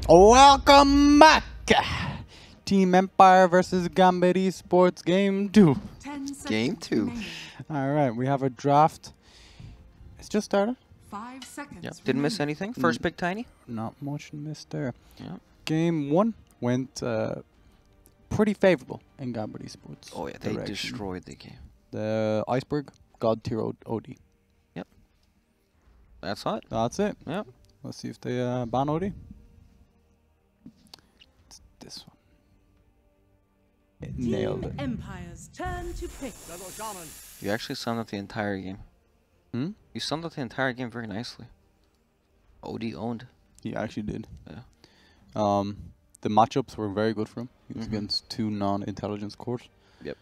Welcome back! Team Empire versus Gambit Esports Game 2. Game 2. Alright, we have a draft. It's just started. 5 seconds. Yep. Didn't miss anything. First pick, Tiny. Not much missed there. Yeah. Game 1 went pretty favorable in Gambit Esports. Oh yeah, they destroyed the game. The Iceberg, God tier OD. Yep. That's it. That's it. Yep. Let's see if they ban OD. It's this one. It nailed it. Empire's turn to pick. You actually summed up the entire game. Hmm? You summed up the entire game very nicely. OD owned. He actually did. Yeah. The matchups were very good for him. He was against two non-intelligence cores. Yep.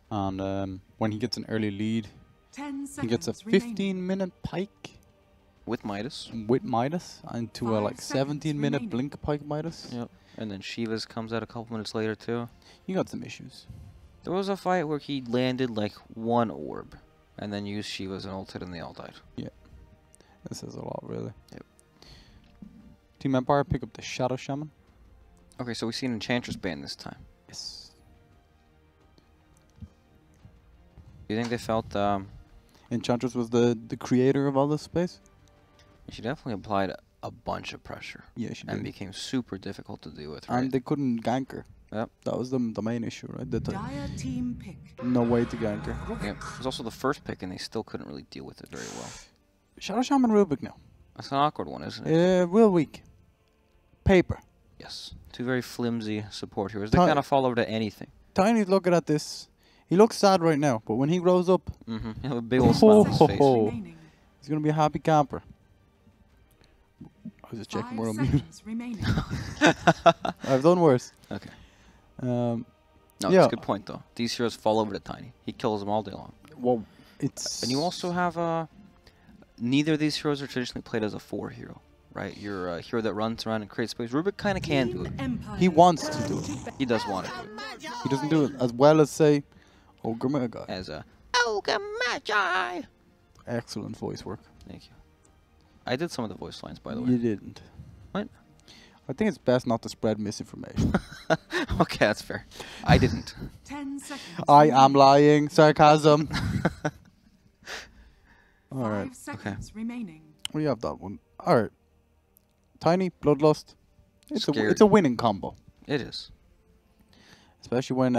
And when he gets an early lead, 10 seconds he gets a 15-minute pike With Midas. with Midas into a 5 like seconds 17-minute remaining. blink pike Midas. Yep. And then Shiva's comes out a couple minutes later too. He got some issues. There was a fight where he landed like one orb, and then used Shiva's and ulted, and they all died. This says a lot, really. Yep. Team Empire pick up the Shadow Shaman. Okay, so we see an Enchantress ban this time. Yes. Do you think they felt Enchantress was the creator of all this space? she definitely applied a bunch of pressure Yeah, she and did. became super difficult to deal with, right? And they couldn't gank her. Yep. That was the main issue, right? Dire team pick. No way to gank her. Yep. It was also the first pick, and they still couldn't really deal with it very well. Shadow Shaman Rubik now. That's an awkward one, isn't it? Real weak. Paper. Yes. Two very flimsy support heroes. They Ti- kind of fall over to anything. Tiny's looking at this. He looks sad right now, but when he grows up, Mm-hmm. He'll have a big old smile on his face. Oh. Remaining. he's going to be a happy camper. I was just checking 5 we're on mute. seconds remaining. I've done worse. Okay. Um, No, Yeah. that's a good point, though. These heroes fall over to Tiny. He kills them all day long. well, it's... And you also have neither of these heroes are traditionally played as a 4 hero, right? You're a hero that runs around and creates space. Rubik kind of can do it. He wants to do it. He does want to do it. He doesn't do it as well as, say, Ogre Mega. As a Ogre Magi. Excellent voice work. Thank you. I did some of the voice lines, by the You way. didn't. What? I think it's best not to spread misinformation. Okay, that's fair. I didn't. 10 seconds. I am lying. Sarcasm. Alright. 5 seconds remaining. We have that one. Alright. Tiny, Bloodlust. Scary. It's a winning combo. It is. Especially when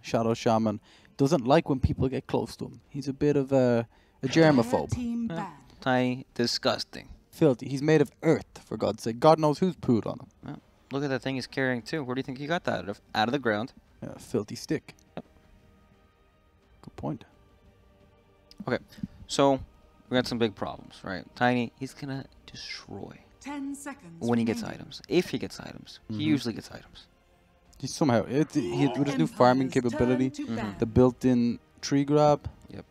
Shadow Shaman doesn't like when people get close to him. He's a bit of a Dire germaphobe. team Yeah. banned. Tiny, disgusting. Filthy. He's made of earth, for God's sake. God knows who's pooed on him. Look at that thing he's carrying, too. Where do you think he got that out of? Out of the ground. Yeah, filthy stick. Yep. Good point. Okay, so we got some big problems, right? Tiny, he's going to destroy 10 seconds when he gets remaining. items. If he gets items. He Mhm. usually gets items. He somehow, with his new farming Empire's capability, turn to Mhm. ban. the built-in tree grab. Yep.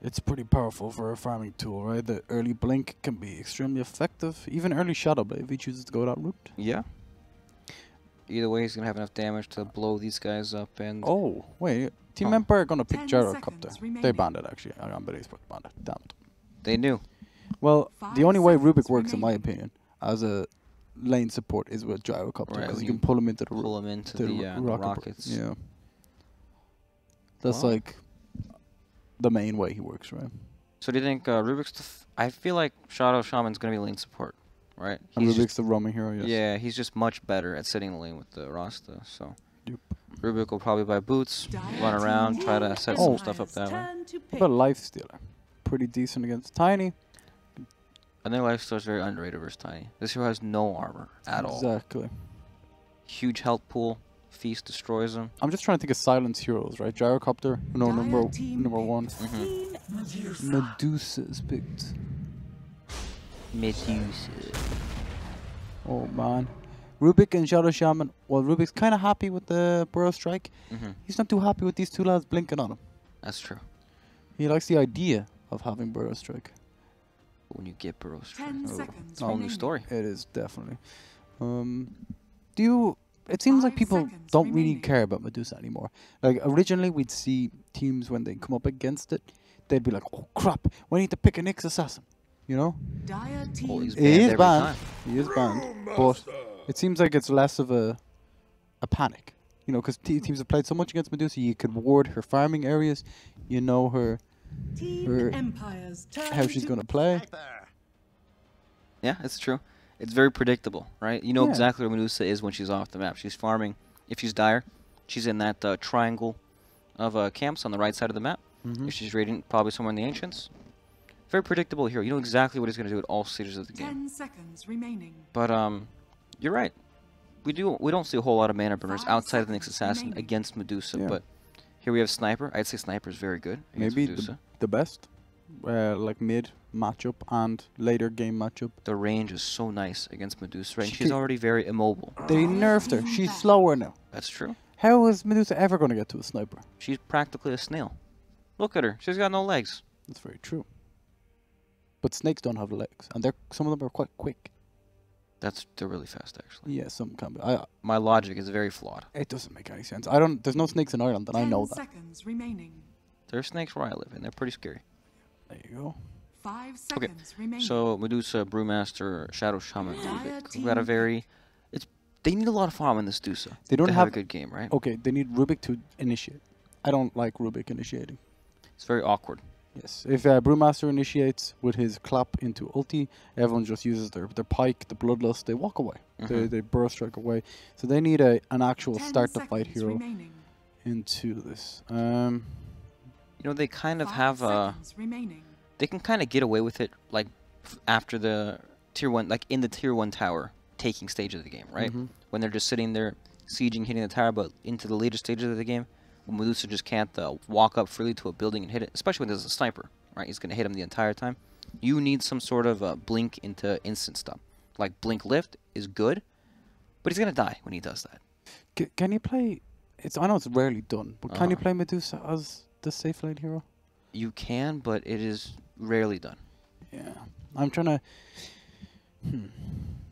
It's pretty powerful for a farming tool, right? The early blink can be extremely effective. Even early shadow blade if he chooses to go that route. Yeah. Either way, he's going to have enough damage to blow these guys up and... Oh, wait. Team Oh. Empire gonna pick 10 Gyrocopter. seconds They remaining. banned it actually. I am very banned it. Damn it. They knew. Well, 5 the only way seconds Rubik works, in my remaining. opinion, as a lane support, is with Gyrocopter Right, because you you can pull him into the Pull him into the the rocket. rockets. Yeah. That's Wow. like the main way he works, right? So do you think Rubik's... I feel like Shadow Shaman's going to be lane support, right? And He's Rubik's just, the roaming hero, yes. yeah, he's just much better at sitting in the lane with the Rasta, so... Yep. Rubik will probably buy boots, Dire run around, team try to set Oh. some stuff up that way. Turn to What pick. about Lifestealer? Pretty decent against Tiny. I think Lifestealer's very underrated versus Tiny. This hero has no armor at all. Exactly. Huge health pool. Feast destroys him. I'm just trying to think of silence heroes, right? Gyrocopter, no, Dire number team number pick. one. Mm-hmm. Medusa's picked. Medusa. Oh man. Rubik and Shadow Shaman. Well, Rubik's kind of happy with the Burrow Strike. Mm-hmm. He's not too happy with these two lads blinking on him. That's true. He likes the idea of having Burrow Strike. But when you get Burrow Strike, 10 Oh, seconds whole new remaining. story. It is definitely. Do you? It seems like 5 people seconds don't really remaining. care about Medusa anymore. Like originally, we'd see teams when they come up against it, they'd be like, "Oh crap, we need to pick a Nyx assassin." you know? Dire Well, team he's He banned is every banned. time. He is banned. But it seems like it's less of a panic. You know, because teams have played so much against Medusa, you could ward her farming areas. You know her Team Empire's turn how she's going to play. Yeah, it's true. It's very predictable, right? You know Yeah. exactly where Medusa is when she's off the map. She's farming. If she's dire, she's in that triangle of camps on the right side of the map. Mhm. If she's raiding, probably somewhere in the Ancients. Very predictable hero. You know exactly what he's going to do at all stages of the game. 10 seconds remaining. But you're right. We don't see a whole lot of mana burners 5 outside of the Nyx seconds Assassin remaining. against Medusa. Yeah. But here we have Sniper. I'd say Sniper is very good against Maybe Medusa. the best. Like mid matchup and later game matchup. The range is so nice against Medusa, and She she's can- already very immobile. They nerfed her. She's slower now. That's true. How is Medusa ever going to get to a sniper? She's practically a snail. Look at her. She's got no legs. That's very true. But snakes don't have legs, and some of them are quite quick. They're really fast, actually. Yeah, some can be. My logic is very flawed. It doesn't make any sense. I don't. There's no snakes in Ireland, and I 10 know that. seconds remaining. There are snakes where I live, and they're pretty scary. There you go. 5 seconds remaining. So Medusa, Brewmaster, Shadow Shaman, Dire Rubik. We've got a team very. They need a lot of farm in this Dusa. They don't to have a good game, right? Okay, they need Rubik to initiate. I don't like Rubik initiating. It's very awkward. Yes, if Brewmaster initiates with his clap into ulti, everyone just uses their pike, the bloodlust. They walk away. They burrow strike away. So they need an actual 10 start the fight seconds hero remaining. into this. You know, they kind of 5 have seconds remaining. they can kind of get away with it, like after the tier 1, like in the tier 1 tower taking stage of the game, right? Mhm. When they're just sitting there sieging, hitting the tower, but into the later stages of the game, when Medusa just can't walk up freely to a building and hit it, especially when there's a sniper, right? He's going to hit him the entire time. You need some sort of blink into instant stop. Like blink lift is good, but he's going to die when he does that. Can you play? I know it's rarely done, but can you Uh-huh. play Medusa as the safe lane hero? You can, but it is rarely done. Yeah, I'm trying to.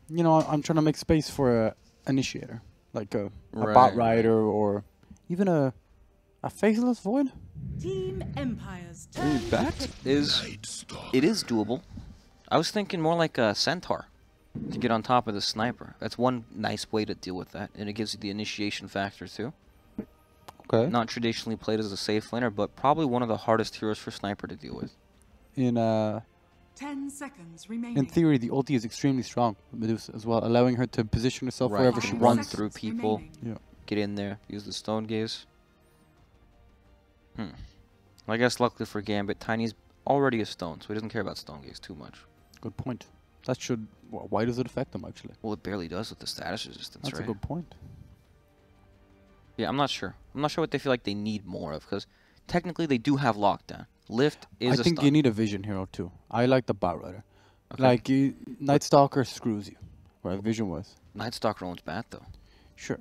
You know, I'm trying to make space for a initiator, like a bot Right, rider or even a faceless void. Team Empire's Ooh, turn. that It is doable. I was thinking more like a centaur to get on top of the sniper. That's one nice way to deal with that, and it gives you the initiation factor too. okay. Not traditionally played as a safe laner, but probably one of the hardest heroes for sniper to deal with. In 10 seconds remaining. in theory, the ulti is extremely strong with Medusa as well, allowing her to position herself Right, wherever you she can wants. run through people. Yeah. Get in there, use the stone gaze. I guess luckily for Gambit, Tiny's already a stone, so he doesn't care about stone gaze too much. Good point. That should. Why does it affect them actually? Well, it barely does with the status resistance, That's right? a good point. Yeah, I'm not sure. I'm not sure what they feel like they need more of, because technically they do have lockdown. Lift is I a think stun. you need a vision hero too. I like the Bat Rider. Okay. Like Night Stalker screws you, where vision was. Night Stalker owns bad though. Sure.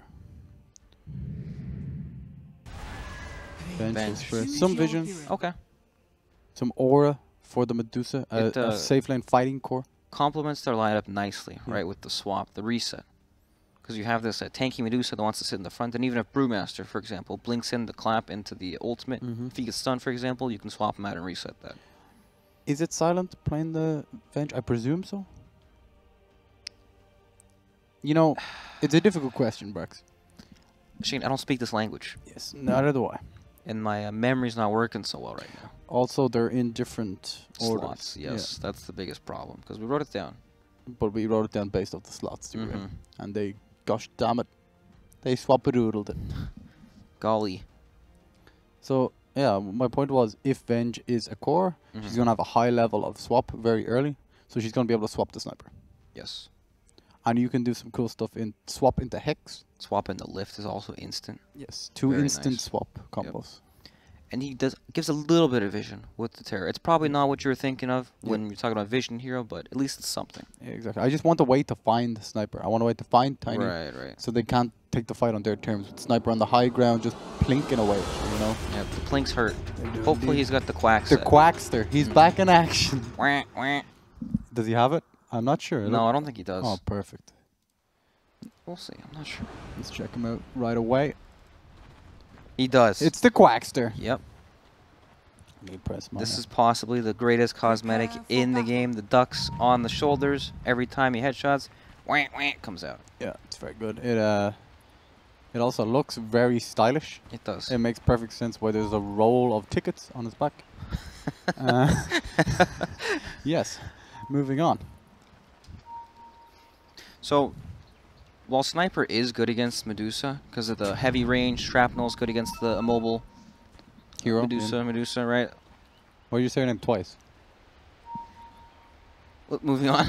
Bench Bench. is for Choose some your vision, hero. Okay. some aura for the Medusa, It, a safe lane fighting core. Complements their lineup nicely, Yeah. right, with the swap, the reset. Because you have this tanky Medusa that wants to sit in the front, and even if Brewmaster, for example, blinks in the clap into the ultimate, Mhm. if he gets stunned, for example, you can swap him out and reset that. Is it silent playing the bench? I presume so. You know, it's a difficult question, Brax. Shane, I don't speak this language, Yes, neither do I. and my memory's not working so well right now. Also, they're in different orders. Slots, yes, that's the biggest problem, because we wrote it down. Yeah, but we wrote it down based off the slots they were in. Mhm. And they, gosh damn it, they swap-a-doodled it. Golly. So, yeah, my point was, if Venge is a core, she's Mhm. going to have a high level of swap very early. So she's going to be able to swap the sniper. Yes. And you can do some cool stuff in swap into Hex. Swap in the lift is also instant. Yes, two Very instant nice. swap combos. And he gives a little bit of vision with the terror. It's probably not what you were thinking of Yeah. when you're talking about vision hero, but at least it's something. Yeah, exactly. I just want a way to find sniper. I want a way to find Tiny. Right. So they can't take the fight on their terms. With sniper on the high ground, just plinking away, you know? Yeah, the plinks hurt. They do Hopefully indeed. he's got the quack The set. Quackster. He's back in action. Wah, wah. Does he have it? I'm not sure. No, I don't think he does. Oh, perfect. We'll see. I'm not sure. Let's check him out right away. He does. It's the Quackster. Yep. Knee press, This is possibly the greatest cosmetic in the game. The ducks on the shoulders. Every time he headshots, wah, wah, comes out. Yeah, it's very good. It also looks very stylish. It does. It makes perfect sense why there's a roll of tickets on his back. Yes, moving on. So, while Sniper is good against Medusa, because of the heavy range, Shrapnel is good against the immobile Hero. Medusa, right? Why did you say her name twice? Moving on.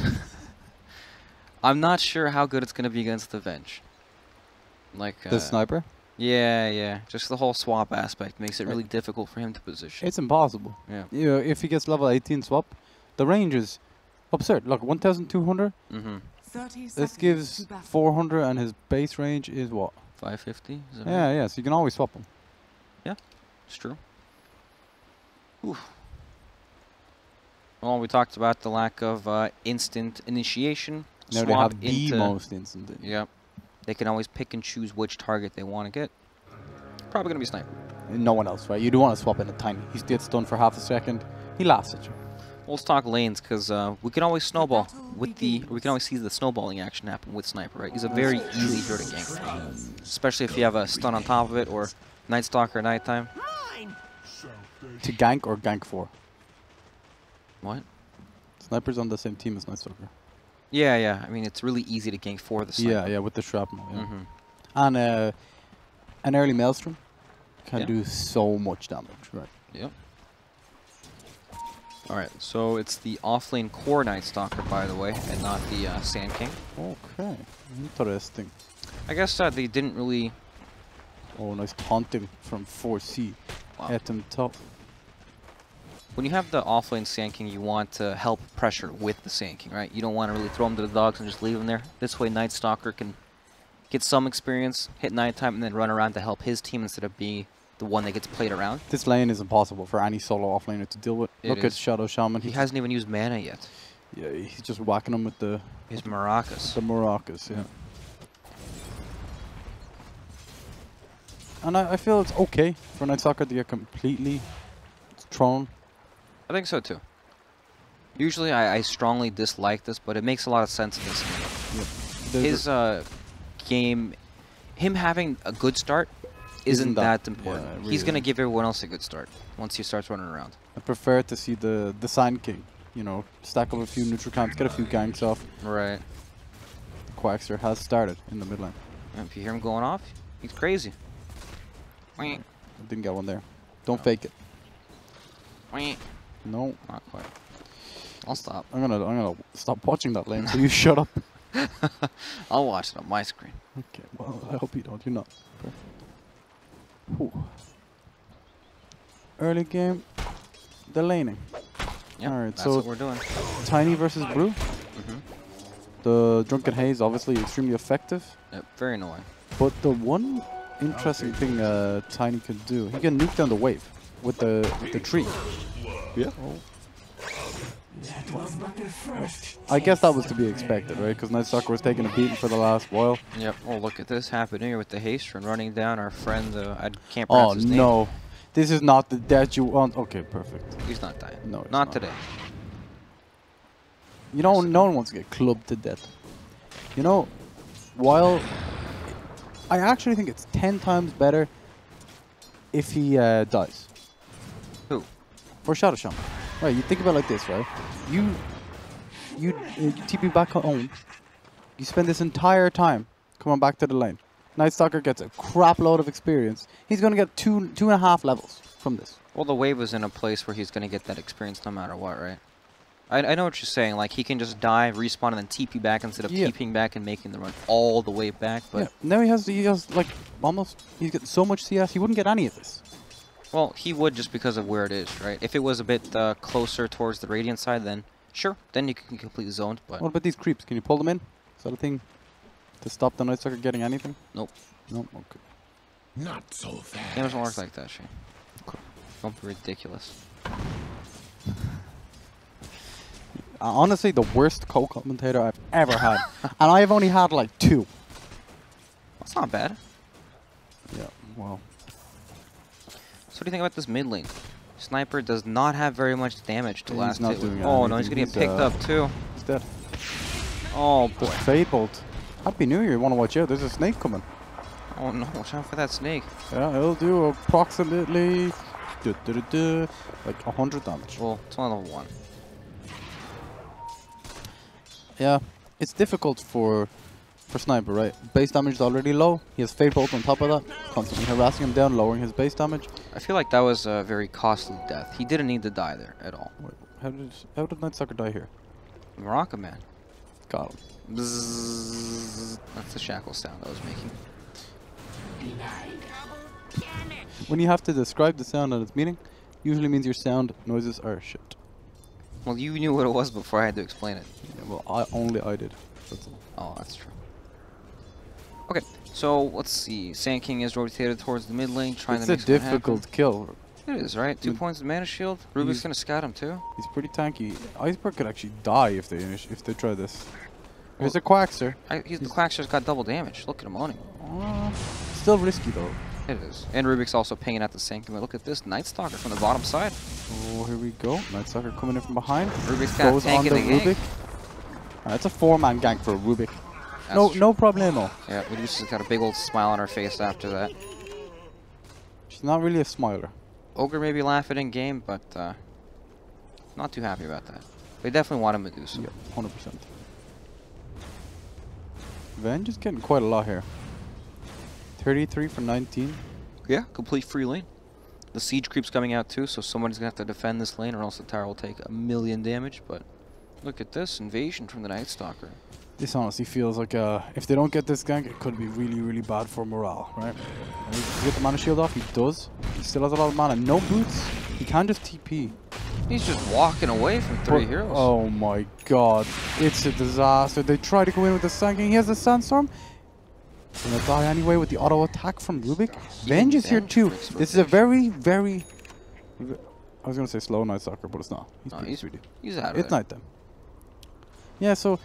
I'm not sure how good it's going to be against the Venge. Like The Sniper? Yeah. Just the whole swap aspect makes it really difficult for him to position. It's impossible. Yeah. You know, if he gets level 18 swap, the range is absurd. Look, 1,200. 30 This seconds gives to battle. 400, and his base range is what? 550? Is that right? Yeah. So you can always swap him. Yeah, it's true. Oof. Well, we talked about the lack of instant initiation. Now they Swap have the into most instant. Yep. They can always pick and choose which target they want to get. Probably going to be Sniper. No one else, right? You do want to swap in a Tiny. He gets stunned for half a second. He laughs at you. Well, let's talk lanes, because we can always snowball battle with the... Or we can always see the snowballing action happen with Sniper, right? He's a very easy hero to gank. Especially if you have a stun on top of it, or Night Stalker nighttime. To gank or gank for? What? Sniper's on the same team as Night Stalker. Yeah. I mean, it's really easy to gank for the Sniper. Yeah, with the shrapnel. Yeah. Mm-hmm. And an early Maelstrom can Yeah. do so much damage, right? Yep. Alright, so it's the offlane core Night Stalker, by the way, and not the Sand King. Okay, interesting. I guess they didn't really... Oh, nice taunting from 4C. Wow. At him top. When you have the offlane Sand King, you want to help pressure with the Sand King, right? You don't want to really throw him to the dogs and just leave him there. This way Night Stalker can get some experience, hit nighttime, and then run around to help his team instead of being the one that gets played around. This lane is impossible for any solo offlaner to deal with. Look at Shadow Shaman. He hasn't even used mana yet. Yeah, he's just whacking them with the His maracas. the maracas, yeah. And I feel it's okay for Night Stalker to get completely thrown. I think so too. Usually I strongly dislike this, but it makes a lot of sense in this game. There's His game, him having a good start isn't that important. yeah, it He's really going to give everyone else a good start once he starts running around. I prefer to see the Sand King, you know, stack up a few neutral camps, get a few ganks off. Right. Quackster has started in the mid lane. And if you hear him going off, he's crazy. Wah, I didn't get one there. Don't fake it. wah. No. Not quite. I'll stop. I'm gonna stop watching that lane, so you shut up. I'll watch it on my screen. Okay, well, I hope you don't. You're not. Perfect. Whew. Early game, the laning. Yeah, Alright, that's so what we're doing. Tiny versus Brew. The Drunken Haze obviously extremely effective, Yep, very annoying. but the one interesting thing Tiny can do, he can nuke down the wave with the tree. Yeah. I guess that was to be expected, right? Because Night Stalker was taking a beating for the last while. Yep. Oh, look at this happening here with the haste and running down our friend. I can't Oh pronounce his name. no, this is not the death you want. Okay, perfect. He's not dying. No, it's not not. today. You know, no one wants to get clubbed to death. You know, while I actually think it's 10 times better if he dies. Who? For Shadow Shaman. Right, you think about it like this, right? You TP back home. You spend this entire time coming back to the lane. Night Stalker gets a crap load of experience. He's going to get two and a half levels from this. Well, the wave was in a place where he's going to get that experience no matter what, right? I know what you're saying. Like, he can just die, respawn, and then TP back instead of TPing back and making the run all the way back. But yeah. Now he has like almost, he's getting so much CS, he wouldn't get any of this. Well, he would just because of where it is, right? If it was a bit closer towards the Radiant side, then sure, then you can complete zoned. But What about these creeps? Can you pull them in? Is that a thing to stop the Night Stalker getting anything? Nope. Nope, okay. Not so fast. It doesn't work like that, Shane. Don't be ridiculous. Honestly, the worst co-commentator I've ever had. And I've only had like 2. That's not bad. Yeah, well. So what do you think about this mid lane? Sniper does not have very much damage to He's last not hit. doing Oh no, he's gonna anything. get picked up too. He's dead. Oh The boy. Fade Bolt. Happy New Year, you want to watch out. There's a snake coming. Oh no, watch out for that snake. Yeah, it'll do approximately like 100 damage. Well, it's only level 1. Yeah, it's difficult for Sniper, right? Base damage is already low. He has Fade Bolt on top of that, constantly harassing him down, lowering his base damage. I feel like that was a very costly death. He didn't need to die there at all. Wait, how did Night Stalker die here? Morocco man. Got him. Bzzz. That's the shackle sound I was making. When you have to describe the sound and its meaning, usually means your sound noises are shit. Well, you knew what it was before I had to explain it. Yeah, well, only I did. That's all. Oh, that's true. Okay, so let's see. Sand King is rotated towards the mid lane, trying It's to a make something difficult kill. happen. It is, right? 2 Mm. points of mana shield. Rubik's He's- gonna scout him too. He's pretty tanky. Iceberg could actually die if they try this. Here's a Quackster. The Quackster's got double damage. Look at him owning. Still risky though. It is. And Rubik's also pinging at the Sand King. Look at this Night Stalker from the bottom side. Oh, here we go. Night Stalker coming in from behind. Rubik's got Goes tank on in the the gank. Rubik. That's a 4-man gank for Rubik. That's No, true. no problemo. Yeah, Medusa's got a big old smile on her face after that. She's not really a smiler. Ogre maybe laughing in game, but not too happy about that. They definitely want a Medusa. Yeah, 100%. Venge is getting quite a lot here. 33 for 19. Yeah, complete free lane. The siege creep's coming out too, so somebody's gonna have to defend this lane, or else the tower will take 1,000,000 damage. But look at this invasion from the Night Stalker. This honestly feels like if they don't get this gank, it could be really, really bad for morale, right? Does he get the mana shield off? He does. He still has a lot of mana. No boots. He can just TP. He's just walking away from 3 But- heroes. Oh my god. It's a disaster. They try to go in with the Sand King. He has the Sandstorm. He's gonna die anyway with the auto attack from Rubik. Venge is here Venge too. breaks This is a very, very... I was gonna say slow Night Stalker, but it's not. He's No, pretty he's speedy. He's out of It's there. night time. Yeah, so...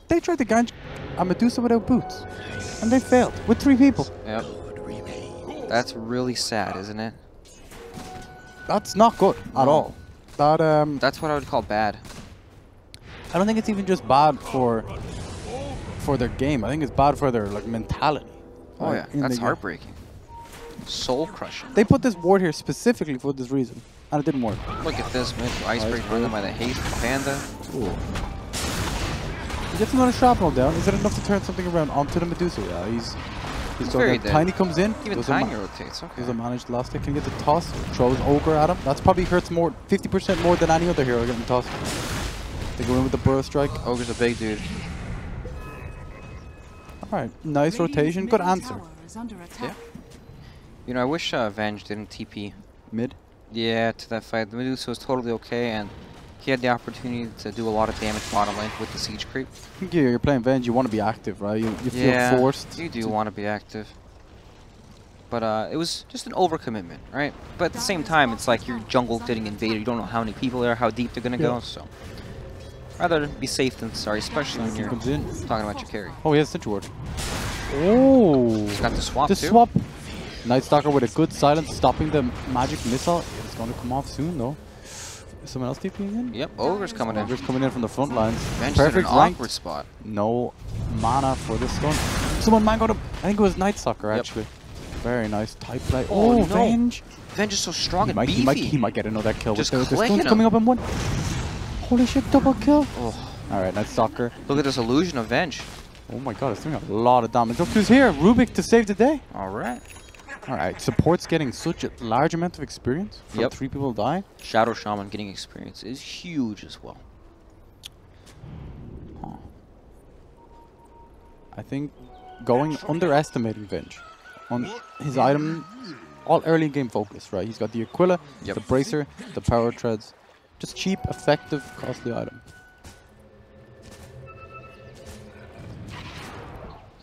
they tried to gank a Medusa without boots. And they failed. With 3 people. Yep. That's really sad, isn't it? That's not good at No. all. That, That's what I would call bad. I don't think it's even just bad for their game. I think it's bad for their like mentality. Oh Like, yeah, in the that's game. heartbreaking. Soul crushing. They put this ward here specifically for this reason, and it didn't work. Look at this, man. Iceberg running by the haste panda. Ooh. He gets another shrapnel down. Is it enough to turn something around onto the Medusa? Yeah, he's very going. dead. Tiny comes in. Even does a Tiny rotates. Okay. does a managed last hit. Can get the toss. Throws Ogre at him. That's probably hurts more, 50% more than any other hero getting tossed. They go in with the burrow strike. Ogre's a big dude. All right, nice rotation. Good answer. Yeah. You know, I wish Venge didn't TP. Mid. Yeah, to that fight. The Medusa was totally okay, and he had the opportunity to do a lot of damage bottom lane with the siege creep. I think you're playing Venge. You want to be active, right? You feel Yeah, forced. you do want to be active. But it was just an overcommitment, right? But at the same time, it's like your jungle getting invaded. You don't know how many people there, how deep they're going to Yeah. go, so... Rather be safe than sorry, especially when you're Comes in. talking about your carry. Oh, he has Sentry Ward. Oh. He's got the swap, The too. swap. Night Stalker with a good silence, stopping the magic missile. It's going to come off soon, though. Is someone else TPing in? Yep, Ogre's coming in. Ogre's coming in from the front lines. Venge in an Perfect rank. awkward spot. No mana for this stun. Someone mangoed him. I think it was Night Stalker, Yep. actually. Very nice type play. Oh, Oh, no. Venge. Venge is so strong He and might, beefy. he might get another kill. Just With the clicking stun's him. coming up in one. Holy shit, double kill. Oh, Alright, Night Stalker. look at this illusion of Venge. Oh my god, it's doing a lot of damage. Look who's here. Rubik to save the day. All right. Alright, support's getting such a large amount of experience from Yep. 3 people dying. Shadow Shaman getting experience is huge as well. Huh. I think going underestimating Venge on his item, all early game focus, right? He's got the Aquila, Yep. the Bracer, the Power Treads. Just cheap, effective, costly item.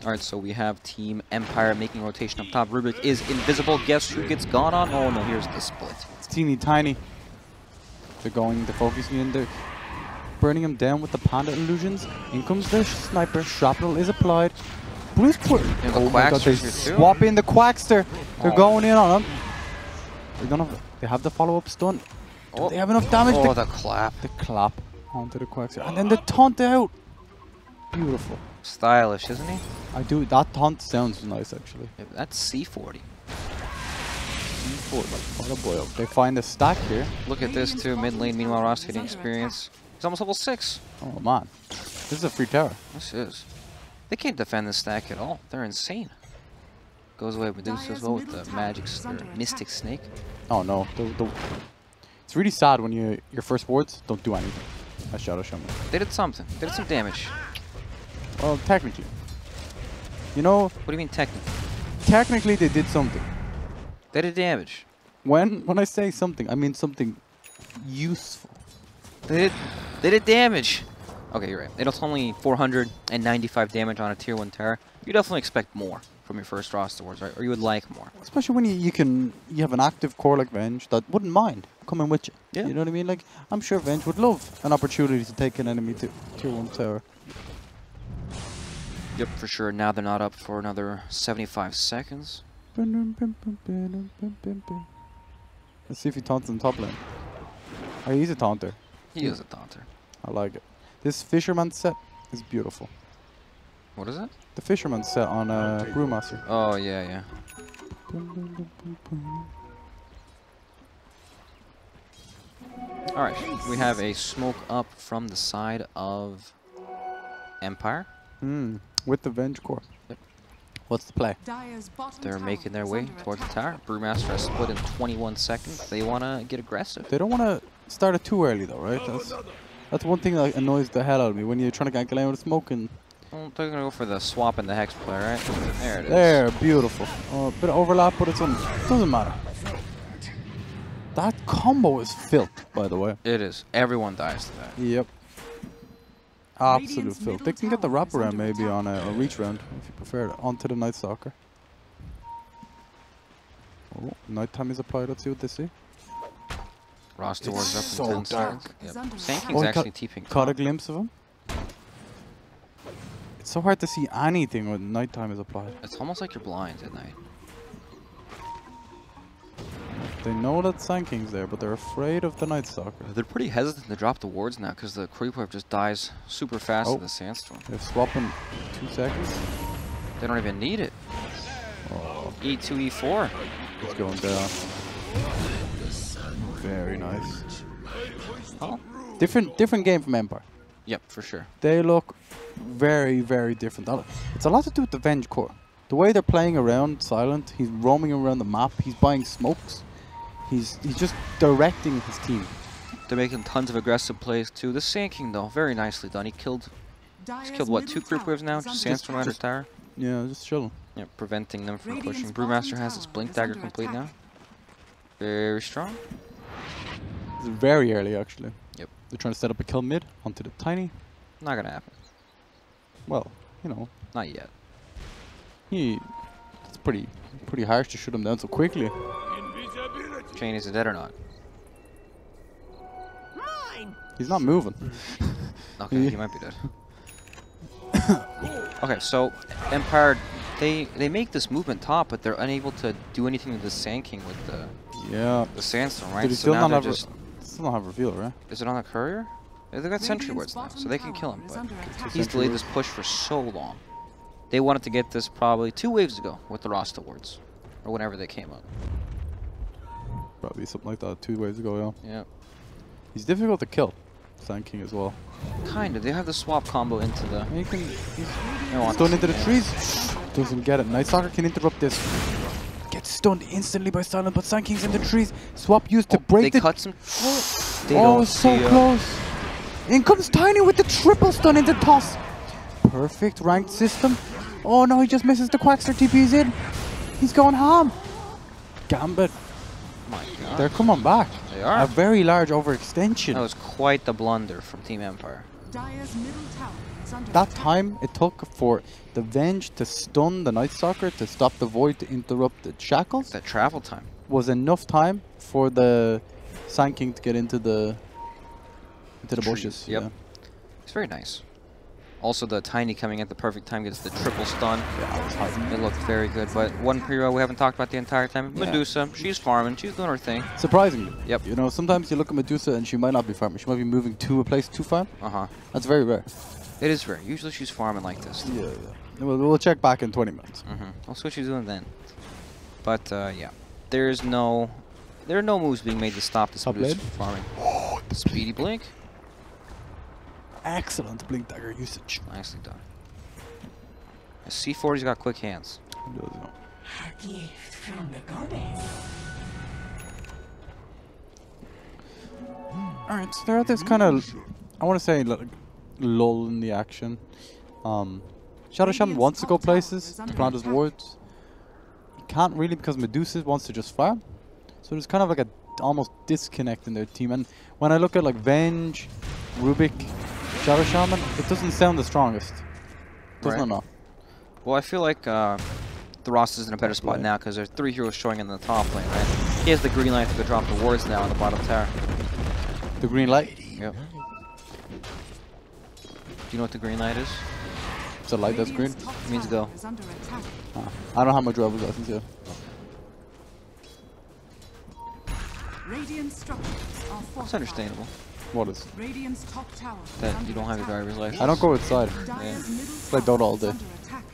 Alright, so we have Team Empire making rotation up top. Rubik is invisible. Guess who gets gone on? Oh no, here's the split. It's teeny tiny. They're focusing in there. Burning him down with the Panda illusions. In comes the sniper. Shrapnel is applied. Bruce put. Yeah, the Oh my god, they're Quackster's here too. swapping the Quackster. They're Oh. going in on him. They're gonna. They have the follow-up stun. Do Oh. they have enough damage? Oh, the clap. The clap onto the Quaxer. And then the taunt out. Beautiful. Stylish, isn't he? I do. That taunt sounds nice, actually. Yeah, that's C40. What a boy. They find a stack here. Look at this too, mid lane. Meanwhile, Ross getting experience. He's almost level 6. Oh, man. This is a free tower. This is. They can't defend this stack at all. They're insane. Goes away with Medusa as well with the magic or mystic snake. Oh, no. It's really sad when your first wards don't do anything. As Shadow Shaman. They did something. They did some damage. Well, technically. You know, What do you mean technically? technically they did something. They did damage. When I say something, I mean something useful. They did damage. Okay, you're right. It's only 495 damage on a tier 1 tower. You definitely expect more from your first roster wars, right? Or you would like more. Especially when you have an active core like Venge that wouldn't mind coming with you. Yeah. You know what I mean? Like, I'm sure Venge would love an opportunity to take an enemy to tier 1 tower. Yep, for sure. Now they're not up for another 75 seconds. Let's see if he taunts in top lane. Oh, he's a taunter. He is a taunter. I like it. This Fisherman set is beautiful. What is it? The Fisherman set on Brewmaster. Oh, yeah, yeah. Alright, we have a smoke up from the side of Empire. With the Venge core. Yep. What's the play? Dire's bottom They're tower making their is way under towards the attack. tower. Brewmaster has split in 21 seconds. They want to get aggressive. They don't want to start it too early though, right? That's one thing that annoys the hell out of me when you're trying to gank a lane with smoke and... Well, they're going to go for the swap and the hex play, right? There it is. There, beautiful. A bit of overlap, but doesn't matter. That combo is filth, by the way. It is. Everyone dies to that. Yep. Absolute Radiant's filth. middle They can get the tower is wraparound under maybe attack. on a reach round, if you prefer it, onto the Night Stalker. Oh, nighttime is applied. Let's see what they see. Roster wars up so in 10 dark. seconds. Is Yep. under Sanking's attack. Oh, actually TPing. Caught a glimpse of him. It's so hard to see anything when nighttime is applied. It's almost like you're blind at night. They know that Sanking's there, but they're afraid of the Night Stalker. They're pretty hesitant to drop the wards now because the creeper just dies super fast Oh. in the sandstorm. They're swapping 2 seconds. They don't even need it. Oh, E2, E4. it's going down. Very nice. Oh. Different game from Empire. Yep, for sure. They look very, very different. It's a lot to do with the Venge core. The way they're playing around Silent, he's roaming around the map, he's buying smokes. He's just directing his team. They're making tons of aggressive plays too. The Sanking though, very nicely done. He's killed what, 2 creep waves now? Just sandstorm under tower. Yeah, just chilling. Yep, preventing them from Radiant's pushing. bottom Brewmaster has his tower blink is dagger under complete attack. now. Very strong. It's very early, actually. Yep. They're trying to set up a kill mid onto the Tiny. Not gonna happen. Well, you know, Not yet. it's pretty harsh to shoot him down so quickly. Chain, is it dead or not? He's not moving. Okay, he might be dead. Okay, so Empire, they make this movement top, but they're unable to do anything with the Sanking with Yeah. the sandstorm, right? Did he So still now not they're have just. still not have reveal, right? Is it on the courier? They got sentry wards now, so they can kill him. But he's delayed this push for so long. They wanted to get this probably 2 waves ago with the roster wards, or whenever they came up. Probably something like that 2 waves ago, yeah. Yeah, He's difficult to kill. Sand King as well. kind of. They have the swap combo into the. And he's No, on stunned into the yeah. trees. Doesn't get it. Night Stalker can interrupt this. Gets stunned instantly by Silent, but Sand King's in the trees. Swap used to break They the... cut some. They Oh, don't so see, close. In comes Tiny with the triple stun into toss. Perfect ranked system. Oh no, he just misses the Quaxer TP's in. He's going ham. Gambit. My God. They're coming back. They are. A very large overextension. That was quite the blunder from Team Empire. Dire's middle tower is under That attack. time it took for the Venge to stun the Night Stalker to stop the Void to interrupt the shackles That travel time. was enough time for the Sand King to get into the bushes. Yep. Yeah. It's very nice. Also, the Tiny coming at the perfect time gets the triple stun. Yeah, I was hyped. It looked very good. But one hero we haven't talked about the entire time, Yeah. Medusa. She's farming. She's doing her thing. Surprisingly. Yep. You know, sometimes you look at Medusa and she might not be farming. She might be moving to a place to farm. Uh-huh. That's very rare. It is rare. Usually she's farming like this. Yeah, yeah. We'll check back in 20 minutes. We'll see what she's doing then. But, yeah. There are no moves being made to stop this Top Medusa lane. from farming. Speedy blink. Excellent blink dagger usage. Nicely done. C40's got quick hands. He does, you know. A gift from the goddess. Alright, so they're at this kind of, I want to say, like, lull in the action. Shadow Shaman wants to go places to plant his wards. He can't really because Medusa wants to just farm. So there's kind of like a almost disconnect in their team. And when I look at like Venge, Rubik, Shadow Shaman, it doesn't sound the strongest. Doesn't it not? Well, I feel like the Ross is in a better spot now because there's 3 heroes showing in the top lane, right? He has the green light to drop the wards now on the bottom tower. The green light. Yep. Do you know what the green light is? It's a light that's green. It means go. I don't have my driver's license yet. Radiant structures are That's fortified. understandable. What is? Radiant's top tower is That under you don't have your attack. driver's license. I don't go outside. Dire's middle Play tower Dota all is day. under attack.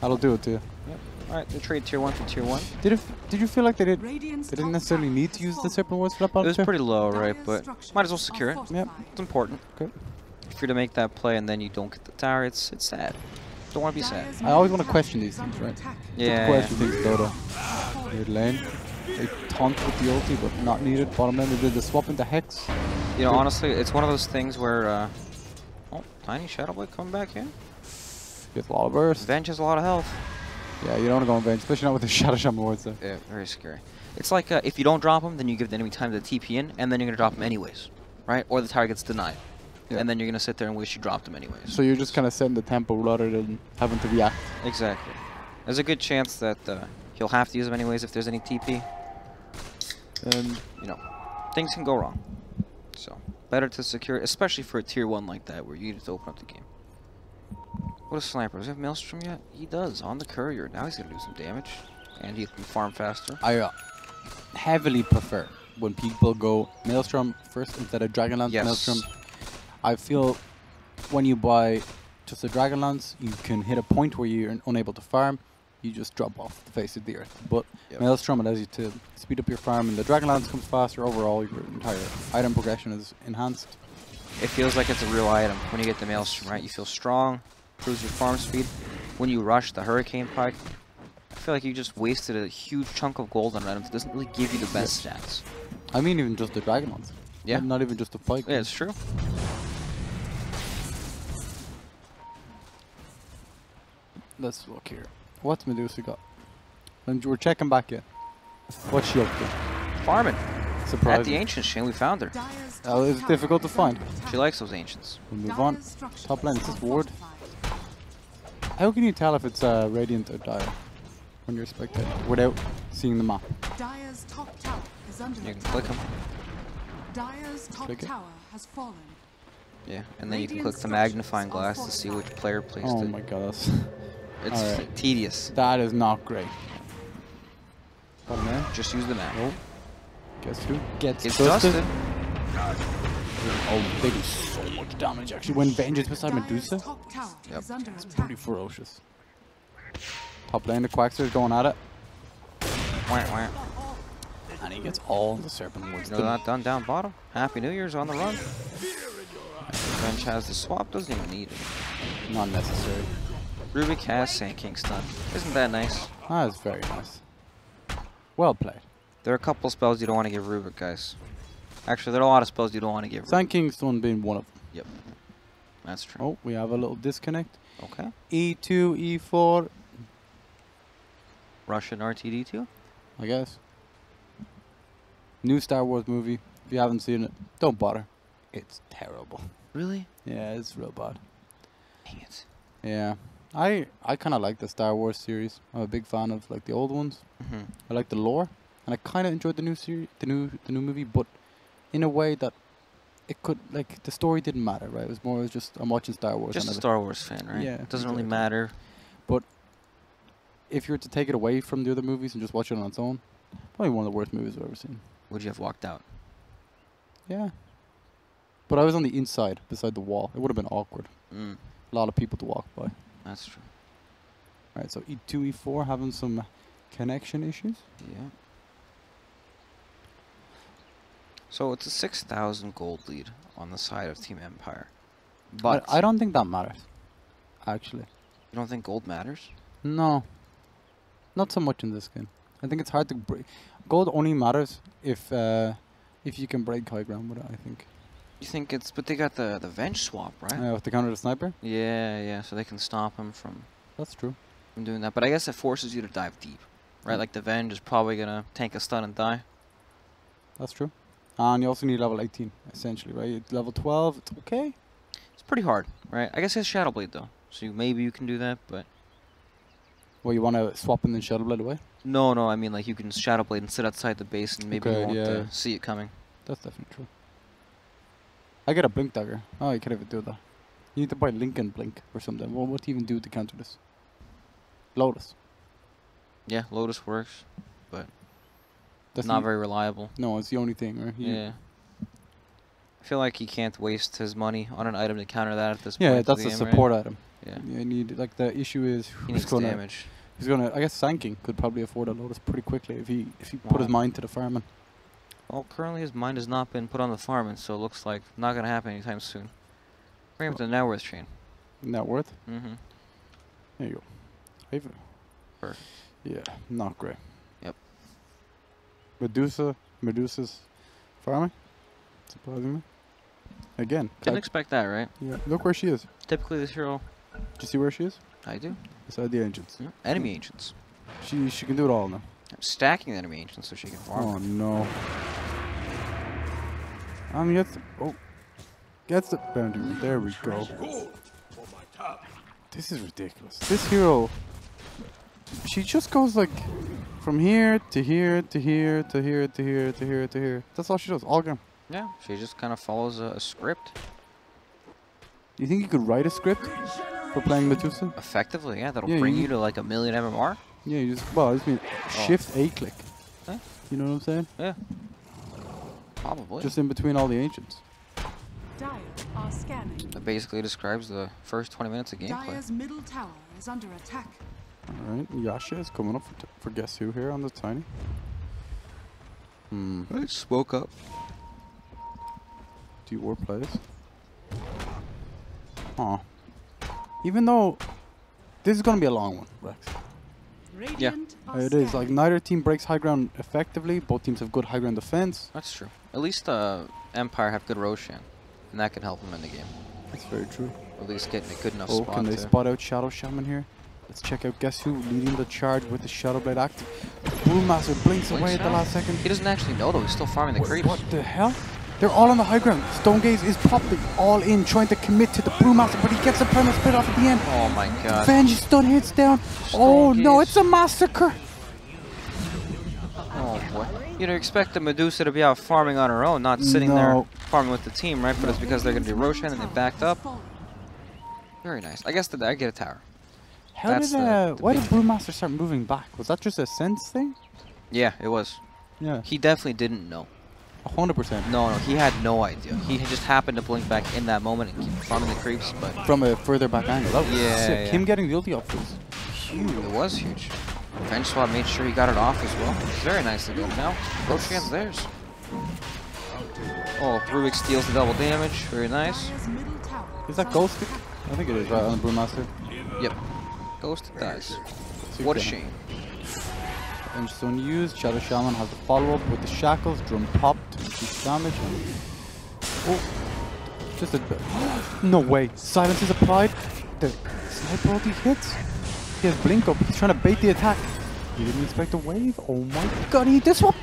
That'll do it to you. Yep. Alright, they trade tier 1 for tier 1. Did you feel like they Radiant's didn't top necessarily tower need to has use the fallen. serpent wards for that It bottom was tier? pretty low, right? Dire's But structures might as well are secure it. fortified. It's important. Okay. If you're to make that play and then you don't get the tower, it's sad. Don't want to be sad. Dire's I always middle want to tower question is these things, under right? attack. Yeah. Question things Dota. Mid lane. They taunt with the ulti, but not needed. Bottom lane, they did the swap into Hex. You know, honestly, it's one of those things where, oh, Tiny Shadow Boy coming back here. Gets a lot of burst. Venge has a lot of health. Yeah, you don't want to go on Venge, especially not with the Shadow Shaman wards there. Yeah, very scary. It's like if you don't drop him, then you give the enemy time to TP in, and then you're going to drop him anyways, right? Or the tower gets denied. Yeah. And then you're going to sit there and wish you dropped him anyways. So you're just kind of setting the tempo rather than having to react. Exactly. There's a good chance that he'll have to use him anyways if there's any TP. And, you know, things can go wrong. So, better to secure, especially for a tier 1 like that where you need to open up the game. What a sniper. Does he have Maelstrom yet? He does, on the courier. Now he's going to do some damage. And he can farm faster. I heavily prefer when people go Maelstrom first instead of Dragonlance Yes. Maelstrom. I feel when you buy just a Dragonlance, you can hit a point where you're unable to farm. You just drop off the face of the earth. But Yep. Maelstrom allows you to speed up your farm, and the Dragonlance comes faster. Overall, your entire item progression is enhanced. It feels like it's a real item when you get the Maelstrom, right? You feel strong, improves your farm speed. When you rush the Hurricane Pike, I feel like you just wasted a huge chunk of gold on items. It doesn't really give you the best stats. I mean, even just the Dragonlance. Yeah. Not even just the Pike. Yeah, it's true. Let's look here. What's Medusa got? And we're checking back in. What's she up to? Farming. At Surprising. the Ancient Chain, we found her. Dire's Oh, it's top difficult to tower is find. under attack. She likes those Ancients. We'll move on. Dire's structures Top lane, it's are just ward. fortified. How can you tell if it's Radiant or Dire when you're spectating without seeing the map? Dire's top tower is under You can attack. click them. Dire's top Click it. tower has fallen. Yeah, and then you can Radiant click the magnifying structures glass are to see which player placed Oh it. my god, that's It's Alright. tedious. that is not great. Bottom lane. Just use the map. Oh. Guess who gets It's dusted? dusted. Oh, they do so much damage actually. When Venge is beside Dire's Medusa, top tower Yep. is under it's attack. pretty ferocious. Top lane, the Quaxer's going at it. Wah, wah. And he gets all the Serpent Wards. No, not done down bottom. Happy New Year's on the run. Venge has the swap, doesn't even need it. Not necessary. Rubik has Sand King stun. Isn't that nice? That is very nice. Well played. There are a couple spells you don't want to give Rubik, guys. Actually, there are a lot of spells you don't want to give Rubik. Sand Kingstone being one of them. Yep. That's true. Oh, we have a little disconnect. Okay. E2, E4, Russian RTD2? I guess. New Star Wars movie. If you haven't seen it, don't bother. It's terrible. Really? Yeah, it's real bad. Dang it. Yeah. I kind of like the Star Wars series. I'm a big fan of like the old ones. Mm-hmm. I like the lore, and I kind of enjoyed the new series, the new movie, but in a way that it could, like, the story didn't matter, right? It was more just, I'm watching Star Wars. Just a Star Wars fan, right? Yeah, It doesn't really exactly. matter. But if you were to take it away from the other movies and just watch it on its own, probably one of the worst movies I've ever seen. Would you have walked out? Yeah. But I was on the inside, beside the wall. It would have been awkward. Mm, A lot of people to walk by. that's true. Alright, so E2, E4 having some connection issues. Yeah. So it's a 6,000 gold lead on the side of Team Empire. But I don't think that matters, actually. you don't think gold matters? No. Not so much in this game. I think it's hard to break. Gold only matters if you can break high ground with it, I think. You think it's... But they got the Venge swap, right? With the counter the sniper? Yeah, yeah. So they can stop him from That's true. doing that. But I guess it forces you to dive deep, right? Mm. Like the Venge is probably going to tank a stun and die. That's true. And you also need level 18, essentially, right? Level 12, it's okay. It's pretty hard, right? I guess he has Shadow Blade, though. So maybe you can do that, but... Well, you want to swap and then Shadow Blade away? No, no, I mean, like, you can Shadow Blade and sit outside the base and maybe Okay, you won't yeah. see it coming. That's definitely true. I get a Blink Dagger. Oh, you can't even do that. You need to buy Lincoln Blink or something. Well, what do you even do to counter this? Lotus. Yeah, Lotus works, but That's not the- very reliable. No, it's the only thing, right? Yeah. I feel like he can't waste his money on an item to counter that at this Yeah, point. of that's the a game, support item. Right? You need, like, the issue is He needs damage. He's gonna. I guess Sanking could probably afford a Lotus pretty quickly if he put his Wow. mind to the farming. Well, currently his mind has not been put on the farming, so it looks like not going to happen anytime soon. Bring him to the net worth chain. Net worth. Mm-hmm. There you go. Even. Perfect. Yeah, not great. Yep. Medusa's farming. Surprisingly. Again. Didn't expect that, right? Yeah. Look where she is. Typically this hero, Do you see where she is? I do. Beside the ancients. Yeah. Enemy ancients. She can do it all now. I'm stacking the enemy ancients so she can farm. Oh no. Gets the boundary. There we go. This is ridiculous. This hero, she just goes like from here to here to here to here to here to here to here. That's all she does all game. Yeah, she just kind of follows a script. Do you think you could write a script for playing Medusa? Effectively, yeah, that'll Yeah, bring you- you to like 1,000,000 MMR. Yeah, you just I just mean shift A click. Huh? You know what I'm saying? Yeah. Probably. Just in between all the ancients. Dire are scanning. That basically describes the first 20 minutes of gameplay. Dire's middle tower is under attack. All right, Yasha is coming up for guess who here on the tiny. Right, spoke up. Do you war plays? Huh. Even though this is gonna be a long one, Rex. Radiant are It is like scanning. neither team breaks high ground effectively. Both teams have good high ground defense. That's true. At least Empire have good Roshan, and that can help them in the game. That's very true. Or at least getting a good enough Oh, spot can they to... spot out Shadow Shaman here? Let's check out guess who leading the charge with the Shadow Blade active. Brewmaster blinks away at the out. last second. He doesn't actually know though, he's still farming the creeps. What the hell? They're all on the high ground. Stonegaze is popping all in, trying to commit to the Brewmaster, but he gets a permanent split off at the end. Oh my god. Venge stun hits down. Oh no, Stonegaze. it's a massacre. Oh boy. You'd expect the Medusa to be out farming on her own, not sitting No. there farming with the team, right? But it's because they're going to do Roshan and they backed up. Fallen. Very nice. I guess I get a tower. How That's did the why big did Brewmaster start moving back? Was that just a sense thing? Yeah, it was. Yeah, He definitely didn't know. 100%. No, he had no idea. He just happened to blink back in that moment and keep farming the creeps, but From a further back angle. That was Yeah, sick. yeah. Him getting the ulti off was huge. it was huge. Venge Swap made sure he got it off as well. Very nicely done. Now, Roshan's theirs. Oh, Rubik steals the double damage. Very nice. Dire's middle tower Is that Ghosted? I think it is, right, on the Brewmaster. Yep. Ghosted dies. Super. What a shame. And just unused. Shadow Shaman has the follow-up with the shackles. Drum popped. Increased damage. Oh. Just a bit. No way. Silence is applied. The sniper ulti hits. He has blink up. He's trying to bait the attack. He didn't expect a wave. Oh my god, he this one.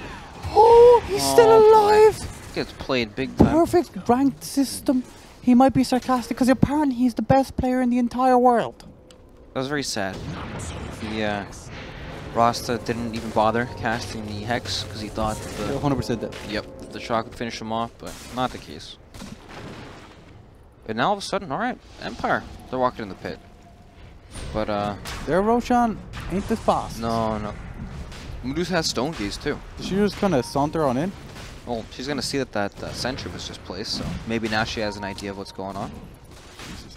Oh, he's still Oh, boy. alive. Gets played big time. Perfect ranked system. He might be sarcastic because apparently he's the best player in the entire world. That was very sad. The Rasta didn't even bother casting the Hex because he thought the 100% dead. yep the shock would finish him off, but not the case. And now all of a sudden, all right, Empire, they're walking in the pit. But Their Roshan ain't this fast. no. Medusa has Stone Gaze too. She just kind of saunter on in. Well, she's gonna see that sentry was just placed, so maybe now she has an idea of what's going on.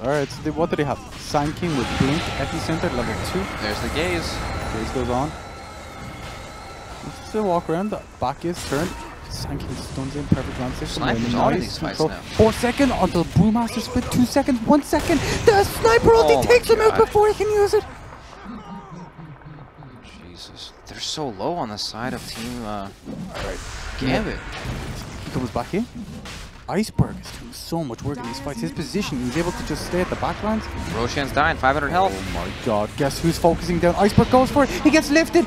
Alright, so what do they have? Sand King with Blink, Epicenter, level 2. There's the gaze. Gaze goes on. Still walk around, the back is turned. Sand King stuns in, perfect land system. Sniper's on in these fights now. 4 seconds until Brewmaster split, 2 seconds, 1 second. The sniper ulti Oh takes my him out God. before he can use it. Jesus, they're so low on the side of Team Gambit. He comes back in. Iceberg is doing so much work in these fights. His position, he's able to just stay at the back lines. Roshan's dying, 500 health. Oh my god, guess who's focusing down? Iceberg goes for it, he gets lifted!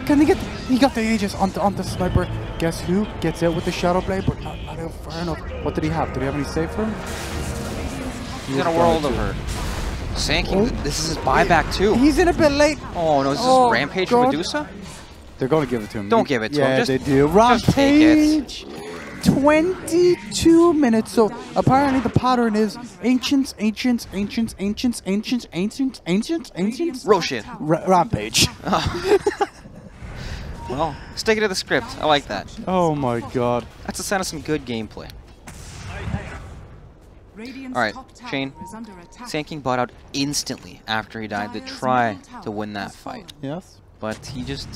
Can he get, he got the Aegis onto Sniper. Guess who gets out with the Shadow Blade, but not out far enough. What did he have? Did he have any save for him? He's in a world of hurt. Sand King, this is his buyback too. He's in a bit late. Oh no, is this Oh, Rampage God. from Medusa? They're going to give it to him. Don't give it to him, Yeah, just- they do. just take it. Rampage! 22 minutes. So apparently the pattern is ancients. Roshan. Rampage. Well, stick it to the script. I like that. Oh my god. That's a sign of some good gameplay. Radiant's Alright, top tower Shane. is under attack. Sand King bought out instantly after he died to try to win that fight. Yes. But he just,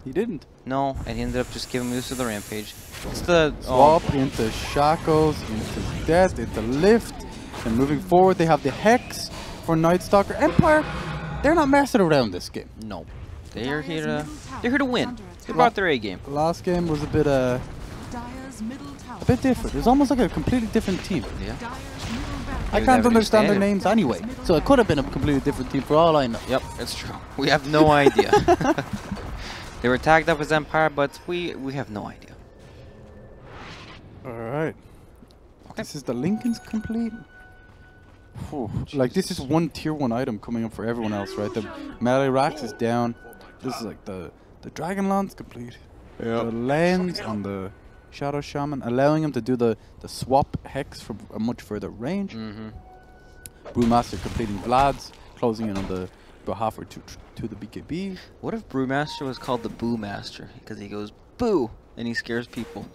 He didn't. no, and he ended up just giving Medusa the Rampage. It's the, oh, Swap into Shackles, into Death, into Lift. And moving forward, they have the Hex for Night Stalker. Empire, they're not messing around this game. no. They're here to win. They brought their A game. Last game was a bit Dyer's middle tower different. It was almost like a completely different team. Yeah. Dyer's middle barracks I Maybe can't they understand their understand names anyway. So it could have been a completely different team for all I know. Yep, it's true. We have no idea. They were tagged up as Empire, but we have no idea. Alright. Okay. This is the Lincoln's complete. Whew. Like this is one tier 1 item coming up for everyone else, right? The melee racks is down. This is like the Dragon Lance complete. The lens on the Shadow Shaman, allowing him to do the swap hex from a much further range. Mm-hmm. Brewmaster completing Vlad's, closing in on the about halfway to the BKB. What if Brewmaster was called the Boo Master? Because he goes boo and he scares people.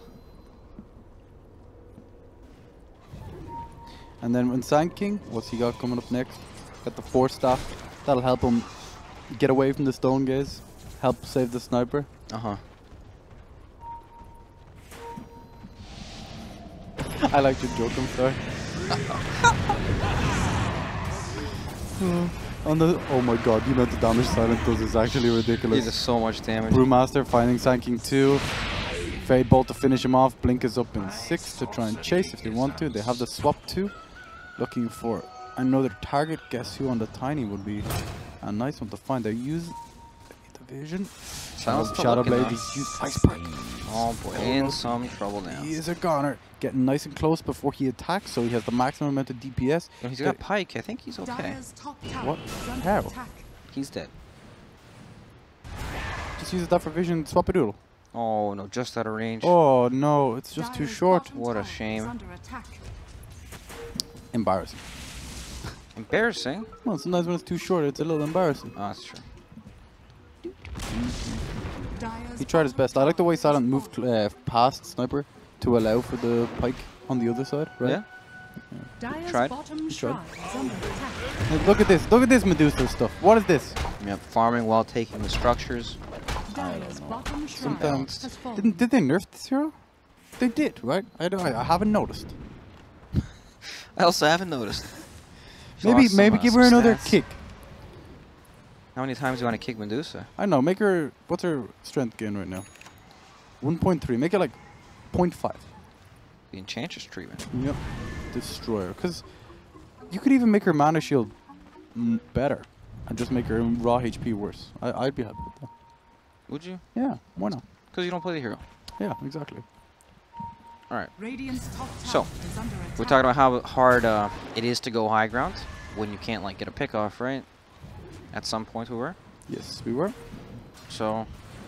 And then when Sand King, what's he got coming up next? Got the Force Staff. That'll help him get away from the Stone Gaze. Help save the Sniper. Uh-huh. I like your joke, I'm sorry. On the, oh my god, the amount of damage Silent does is actually He ridiculous. does so much damage. Brewmaster finding Sand King 2. Fade Bolt to finish him off. Blink is up in 6 to try and chase if they want to. They have the swap 2. Looking for another target. Guess who on the Tiny would be a nice one to find. They use the vision. Silent's Shadow looking Blade, now. he's used Iceberg. Oh boy, in some trouble now. He is a goner. Getting nice and close before he attacks, so he has the maximum amount of DPS. And he's got Pike. I think he's okay. Dyer's top tower What? is under How? attack. He's dead. Just uses that for vision, swap a doodle. Oh no, just out of range. Oh no, it's just too Dyer's short. bottom What a tower is shame. under attack. Embarrassing. Embarrassing. Well, sometimes when it's too short, it's a little embarrassing. Oh, that's true. Dyer's He tried his bottom best. I like the way tower Silent moved past Sniper to allow for the Pike on the other side, right? Yeah. Dyer's tried. bottom tried. shrine is under attack. Like, look at this. Look at this Medusa stuff. What is this? Yep. Farming while taking the structures. Dyer's bottom shrine Sometimes has fallen. did they nerf this hero? They did, right? I haven't noticed. I also haven't noticed. She Maybe lost some, give some her another stats. kick. How many times do you want to kick Medusa? I don't know. Make her. What's her strength gain right now? 1.3. Make it like 0.5. The Enchantress treatment. Yep. Destroyer. Because you could even make her mana shield better and just make her raw HP worse. I'd be happy with that. Would you? Yeah. Why not? Because you don't play the hero. Yeah. Exactly. All right. Radiant's top tower So, is under attack. We're talking about how hard it is to go high ground when you can't like get a pick off, right? At some point we were. Yes, we were. So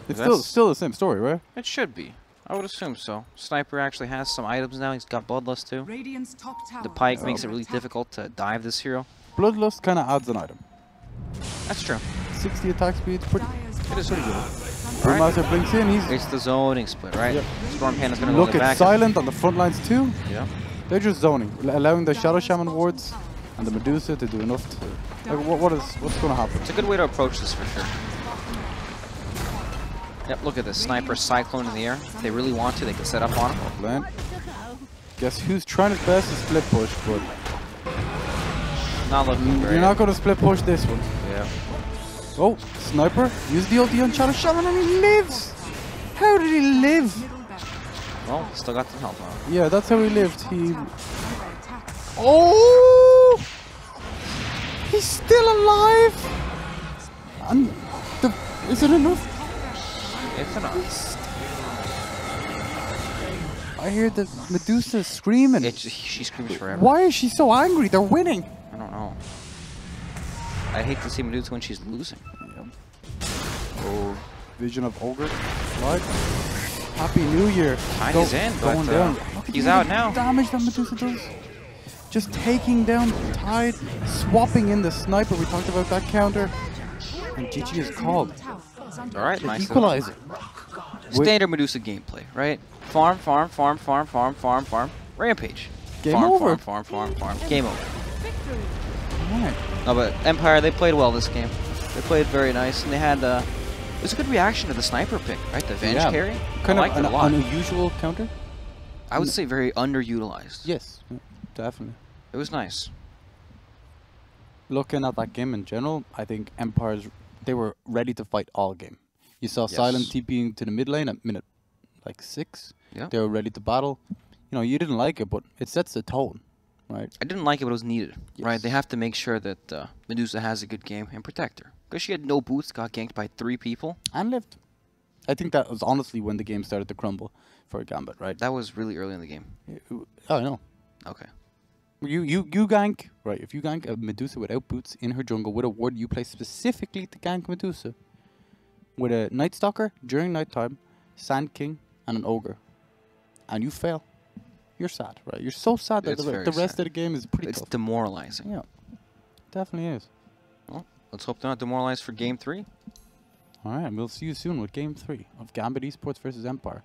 It's that's- still the same story, right? it should be. I would assume so. Sniper actually has some items now. He's got Bloodlust too. Radiant's top tower. The Pike is makes it under really attack. difficult to dive this hero. Bloodlust kind of adds an item. That's true. 60 attack speed, pretty. Dyer's It is top pretty good. tower is Blue under Alright. Master blinks in. He's It's the zoning split, right? Yep. Storm Panther's gonna go in look the at back. Silent on the front lines too. Yeah. They're just zoning, allowing the Shadow Shaman wards and the Medusa to do enough to. Like, what's going to happen? It's a good way to approach this for sure. Yep, look at this. Sniper Cyclone in the air. If they really want to, they can set up on him. Land. Guess who's trying his best to split push, but Not looking great. you're not going to split push this one. Yeah. Oh, Sniper, use the ulti on Shadow Shaman and he lives! How did he live? middle barracks Well, still got some health on him. Yeah, that's how he lived. He. under attack. Oh! He's still alive! And is it enough? It's enough. I hear the Medusa screaming. She screams forever. Why is she so angry? They're winning. I don't know. I hate to see Medusa when she's losing. Oh, Vision of Ogre. Right. Happy New Year. Tiny's in, but going down. Look at he's the out now. Damage that Medusa does. Just taking down Tide, swapping in the Sniper. We talked about that counter. And GG is called. Tower is under All right, attack. nice. Equalizer. Standard Medusa gameplay, right? Farm, farm, farm, farm, farm, farm, farm. Rampage. Game farm, over. Farm, farm, farm, farm. Game over. Victory. Right. No, but Empire, they played well this game. They played very nice, and they had it was a good reaction to the sniper pick, right? The Venge Yeah. carry. Kind I of liked it a lot. an unusual counter. I would say very underutilized. Yes, definitely. It was nice. Looking at that game in general, I think Empires, they were ready to fight all game. You saw Yes. Silent TPing to the mid lane at minute like 6. Yeah. They were ready to battle. You know, you didn't like it, but it sets the tone, right? I didn't like it, but it was needed, right? Yes. They have to make sure that Medusa has a good game and protect her. Because she had no boots, got ganked by 3 people. And lived. I think that was honestly when the game started to crumble for Gambit, right? That was really early in the game. Oh, no. Okay. You gank, right, if you gank a Medusa without boots in her jungle with a ward you play specifically to gank Medusa, with a Night Stalker during nighttime, Sand King, and an Ogre, and you fail, you're sad, right? You're so sad that It's the very rest sad. of the game is pretty It's tough. demoralizing. Yeah, definitely is. Well, let's hope they're not demoralized for game 3. All right, we'll see you soon with Game 3 of Gambit Esports versus Empire.